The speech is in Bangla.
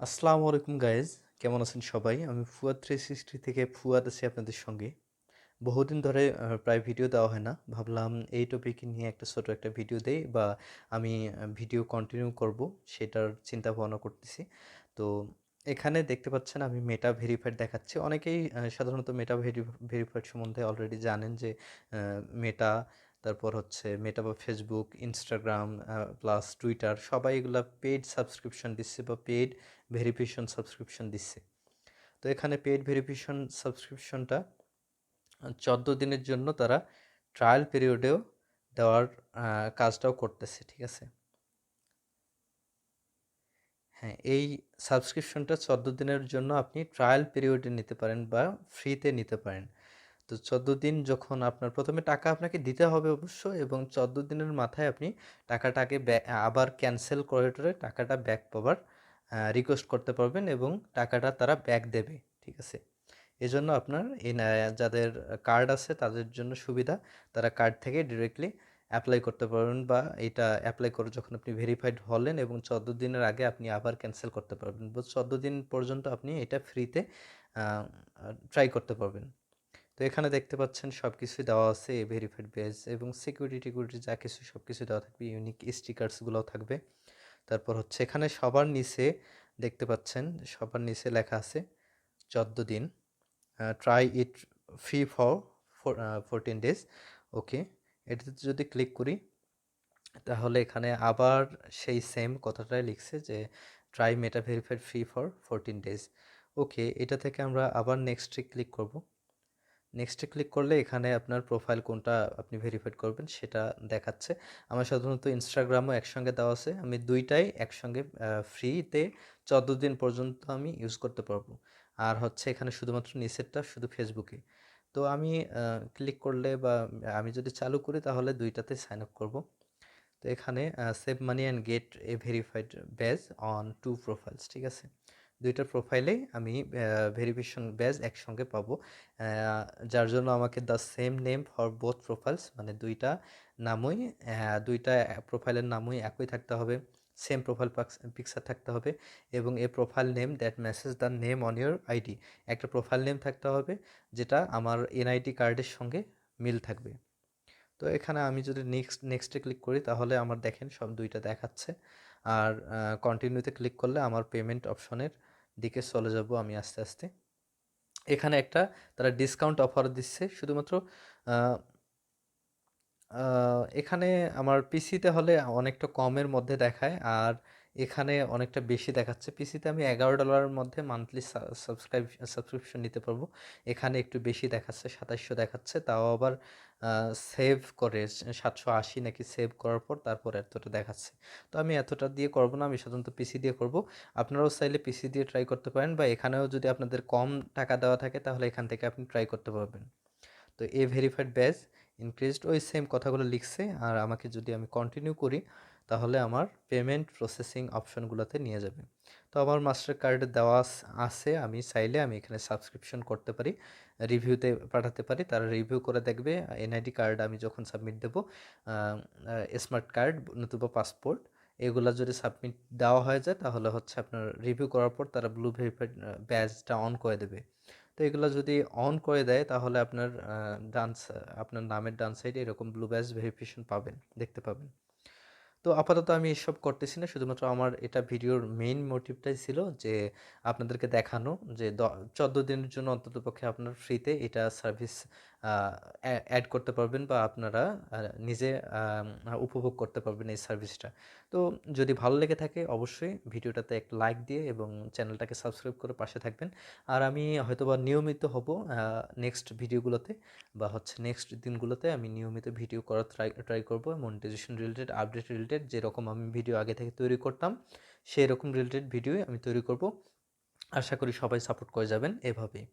আসসালামু আলাইকুম গাইজ, কেমন আছেন সবাই? আমি ফুয়াদ 360 থেকে ফুয়াদ আছি আপনাদের সঙ্গে। বহুদিন ধরে প্রায় ভিডিও দেওয়া হয় না। ভাবলাম এই টপিক নিয়ে একটা ছোট একটা ভিডিও দেই বা আমি ভিডিও কন্টিনিউ করব, সেটার চিন্তা ভাবনা করতেছি। তো এখানে দেখতে পাচ্ছেন আমি মেটা ভেরিফাইড দেখাচ্ছি। অনেকেই সাধারণত মেটা ভেরিফাইড সম্বন্ধে অলরেডি জানেন যে মেটা, তারপর হচ্ছে মেটা বা ফেসবুক, ইনস্টাগ্রাম প্লাস টুইটার, সবাই এগুলা পেইড সাবস্ক্রিপশন দিচ্ছে বা পেইড ভেরিফিকেশন সাবস্ক্রিপশন দিচ্ছে। তো এখানে পেইড ভেরিফিকেশন সাবস্ক্রিপশনটা 14 দিনের জন্য তারা ট্রায়াল পিরিয়ডেও দেওয়ার কাজটাও করতেছে, ঠিক আছে? হ্যাঁ, এই সাবস্ক্রিপশনটা 14 দিনের জন্য আপনি ট্রায়াল পিরিয়ডে নিতে পারেন বা ফ্রিতে নিতে পারেন। তো 14 দিন যখন আপনার প্রথমে টাকা আপনাকে দিতে হবে অবশ্য, এবং 14 দিনের মাথায় আপনি টাকাটাকে আবার ক্যান্সেল করে টাকাটা ব্যাক পাবার রিকোয়েস্ট করতে পারবেন এবং টাকাটা তারা ব্যাক দেবে, ঠিক আছে? এজন্য আপনার যাদের কার্ড আছে তাদের জন্য সুবিধা, তারা কার্ড থেকে ডিরেক্টলি অ্যাপ্লাই করতে পারবেন, বা এটা অ্যাপ্লাই করে যখন আপনি ভেরিফাইড হলেন এবং 14 দিনের আগে আপনি আবার ক্যান্সেল করতে পারবেন, বা 14 দিন পর্যন্ত আপনি এটা ফ্রিতে ট্রাই করতে পারবেন। তো এখানে দেখতে পাচ্ছেন সব কিছুই দেওয়া আছে, ভেরিফাইড বেজ এবং সিকিউরিটি যা কিছু সব কিছু দেওয়া থাকবে, ইউনিক স্টিকার্সগুলোও থাকবে। তারপর হচ্ছে এখানে সবার নিচে দেখতে পাচ্ছেন, সবার নিচে লেখা আছে 14 দিন, try it free for 14 days। ওকে, এটাতে যদি ক্লিক করি তাহলে এখানে আবার সেই সেম কথাটাই লিখছে যে try meta verified free for 14 days। ওকে, এটা থেকে আমরা আবার নেক্সটে ক্লিক করব। নেক্সটে ক্লিক করলে এখানে আপনার প্রোফাইল কোনটা আপনি ভেরিফাইড করবেন সেটা দেখাচ্ছে। আমার সাধারণত ইনস্টাগ্রামও একসঙ্গে দেওয়া আছে, আমি দুইটাই একসঙ্গে ফ্রিতে 14 দিন পর্যন্ত আমি ইউজ করতে পারবো। আর হচ্ছে এখানে শুধুমাত্র নিচেরটা শুধু ফেসবুকে। তো আমি ক্লিক করলে বা আমি যদি চালু করি তাহলে দুইটাতে সাইন আপ করবো। তো এখানে save money and get A verified badge on 2 profiles, ঠিক আছে? দুইটা প্রোফাইলেই আমি ভেরিফিকেশন ব্যাজ একসঙ্গে পাবো, যার জন্য আমাকে the same name for both profiles, মানে দুইটা নামই, দুইটা প্রোফাইলের নামই একই থাকতে হবে, সেম প্রোফাইল পিকচার থাকতে হবে, এবং a profile name that matches the name on your ID. একটা প্রোফাইল নেম থাকতে হবে যেটা আমার এনআইডি কার্ডের সঙ্গে মিল থাকবে। তো এখানে আমি যদি নেক্সটে ক্লিক করি তাহলে আমার দেখেন সব দুইটা দেখাচ্ছে। আর কন্টিনিউতে ক্লিক করলে আমার পেমেন্ট অপশনের দিকে চলে যাব আমি আস্তে আস্তে। এখানে একটা তারা ডিসকাউন্ট অফার দিচ্ছে শুধুমাত্র, এখানে আমার পিসিতে হলে অনেকটা কমের মধ্যে দেখায়, আর এখানে অনেকটা বেশি দেখাচ্ছে। পিসিতে আমি $11 মধ্যে মান্থলি সাবস্ক্রিপশন নিতে পারবো, এখানে একটু বেশি দেখাচ্ছে, 2700 দেখাচ্ছে, তাও আবার সেভ করে 780 নাকি সেভ করার পর তারপর এতটা দেখাচ্ছে। তো আমি এতটা দিয়ে করব না, আমি সাধারণত পিসি দিয়ে করব। আপনারাও চাইলে পিসি দিয়ে ট্রাই করতে পারেন, বা এখানেও যদি আপনাদের কম টাকা দেওয়া থাকে তাহলে এখান থেকে আপনি ট্রাই করতে পারবেন। তো এ ভেরিফাইড ব্যাজ ইনক্রিজড, ওই সেম কথাগুলো লিখছে। আর আমাকে যদি আমি কন্টিনিউ করি তাহলে আমার পেমেন্ট প্রসেসিং অপশনগুলোতে নিয়ে যাবে। তো আমার মাস্টার কার্ডে দেওয়া আছে, আমি চাইলে আমি এখানে সাবস্ক্রিপশন করতে পারি, রিভিউতে পাঠাতে পারি, তারা রিভিউ করে দেখবে। এনআইডি কার্ড আমি যখন সাবমিট দেবো, স্মার্ট কার্ড নতুবা পাসপোর্ট, এগুলা যদি সাবমিট দেওয়া হয়ে যায় তাহলে হচ্ছে আপনার রিভিউ করার পর তারা ব্লু ভেরিফাইড ব্যাজটা অন করে দেবে। তো এগুলো যদি অন করে দেয় তাহলে আপনার আপনার নামের ডান সাইডে এরকম ব্লু ব্যাজ ভেরিফিকেশন পাবেন, দেখতে পাবেন। তো আপাতত আমি এসব করতেছি না, শুধুমাত্র আমার এটা ভিডিওর মেইন মোটিভটাই ছিল যে আপনাদেরকে দেখানো যে 14 দিনের জন্য অন্ততপক্ষে আপনার ফ্রিতে এটা সার্ভিস অ্যাড করতে পারবেন, বা আপনারা নিজে উপভোগ করতে পারবেন এই সার্ভিসটা। তো যদি ভালো লেগে থাকে অবশ্যই ভিডিওটাতে একটা লাইক দিয়ে এবং চ্যানেলটাকে সাবস্ক্রাইব করে পাশে থাকবেন। আর আমি হয়তোবা নিয়মিত হব নেক্সট ভিডিওগুলোতে, বা হচ্ছে নেক্সট দিনগুলোতে আমি নিয়মিত ভিডিও করার ট্রাই করব, মনিটাইজেশন রিলেটেড, আপডেট রিলেটেড, যেরকম আমি ভিডিও আগে থেকে তৈরি করতাম সেই রকম রিলেটেড ভিডিও আমি তৈরি করব। আশা করি সবাই সাপোর্ট করে যাবেন এভাবেই।